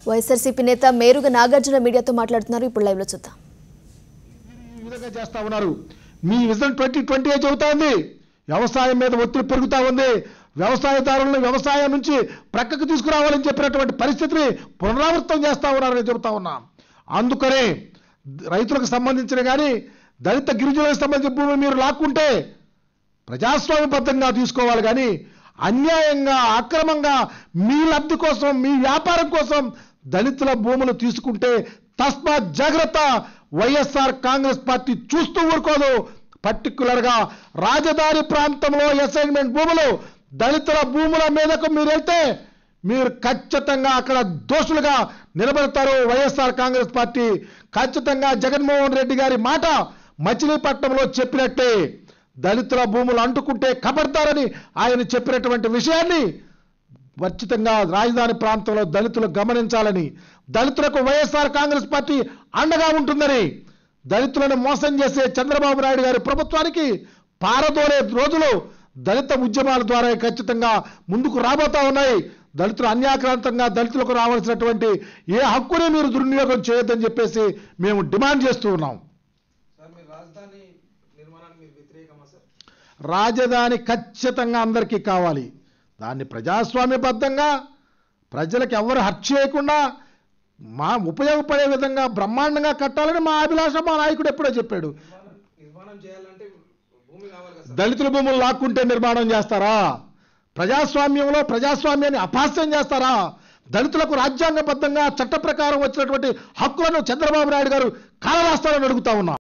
వైఎస్ఆర్సీపీ నేత మేరుగ నాగార్జున మీడియాతో మాట్లాడుతున్నారు. ఇప్పుడు లైవ్ లో చూద్దాం. ఈ విధంగా చేస్తా ఉన్నారు. మీ విజన్ 2020 చెబుతోంది. వ్యవసాయం మీద ఒత్తిడి పెరుగుతా ఉంది. వ్యవసాయదారులను వ్యవసాయం నుంచి ప్రక్కకు తీసుకురావాలని చెప్పినటువంటి పరిస్థితిని పునరావృతం చేస్తా ఉన్నారని చెబుతా ఉన్నాం. అందుకనే రైతులకు సంబంధించిన కానీ దళిత గిరిజనులకు సంబంధించిన భూమి మీరు లాక్కుంటే ప్రజాస్వామ్యబద్ధంగా తీసుకోవాలి, కానీ అన్యాయంగా అక్రమంగా మీ లబ్ధి కోసం మీ వ్యాపారం కోసం దళితుల భూములు తీసుకుంటే తస్మాత్ జాగ్రత్త. వైఎస్ఆర్ కాంగ్రెస్ పార్టీ చూస్తూ ఊరుకోదు. పర్టికులర్గా రాజధాని ప్రాంతంలో అసైన్మెంట్ భూములు దళితుల భూముల మీదకు మీరు వెళ్తే మీరు ఖచ్చితంగా అక్కడ దోషులుగా నిలబడతారు. వైఎస్ఆర్ కాంగ్రెస్ పార్టీ ఖచ్చితంగా జగన్మోహన్ రెడ్డి గారి మాట మచిలీపట్నంలో చెప్పినట్టే దళితుల భూములు అంటుకుంటే కబడతారని ఆయన చెప్పినటువంటి విషయాన్ని ఖచ్చితంగా రాజధాని ప్రాంతంలో దళితులు గమనించాలని, దళితులకు వైఎస్ఆర్ కాంగ్రెస్ పార్టీ అండగా ఉంటుందని, దళితులను మోసం చేసే చంద్రబాబు నాయుడు గారి ప్రభుత్వానికి పారదోలే రోజులు దళిత ఉద్యమాల ద్వారా ఖచ్చితంగా ముందుకు రాబోతా ఉన్నాయి. దళితులు అన్యాక్రాంతంగా దళితులకు రావాల్సినటువంటి ఏ హక్కుని మీరు దుర్వినియోగం చేయొద్దని చెప్పేసి మేము డిమాండ్ చేస్తూ ఉన్నాం. రాజధాని ఖచ్చితంగా అందరికీ కావాలి. దాన్ని ప్రజాస్వామ్యబద్ధంగా ప్రజలకు ఎవరు హర్ట్ చేయకుండా మా ఉపయోగపడే విధంగా బ్రహ్మాండంగా కట్టాలని మా అభిలాష మా నాయకుడు ఎప్పుడో చెప్పాడు. దళితుల భూములు లాక్కుంటే నిర్మాణం చేస్తారా? ప్రజాస్వామ్యంలో ప్రజాస్వామ్యాన్ని అపహాస్యం చేస్తారా? దళితులకు రాజ్యాంగబద్ధంగా చట్ట ప్రకారం వచ్చినటువంటి హక్కులను చంద్రబాబు నాయుడు గారు కాలరాస్తారని అడుగుతా ఉన్నా.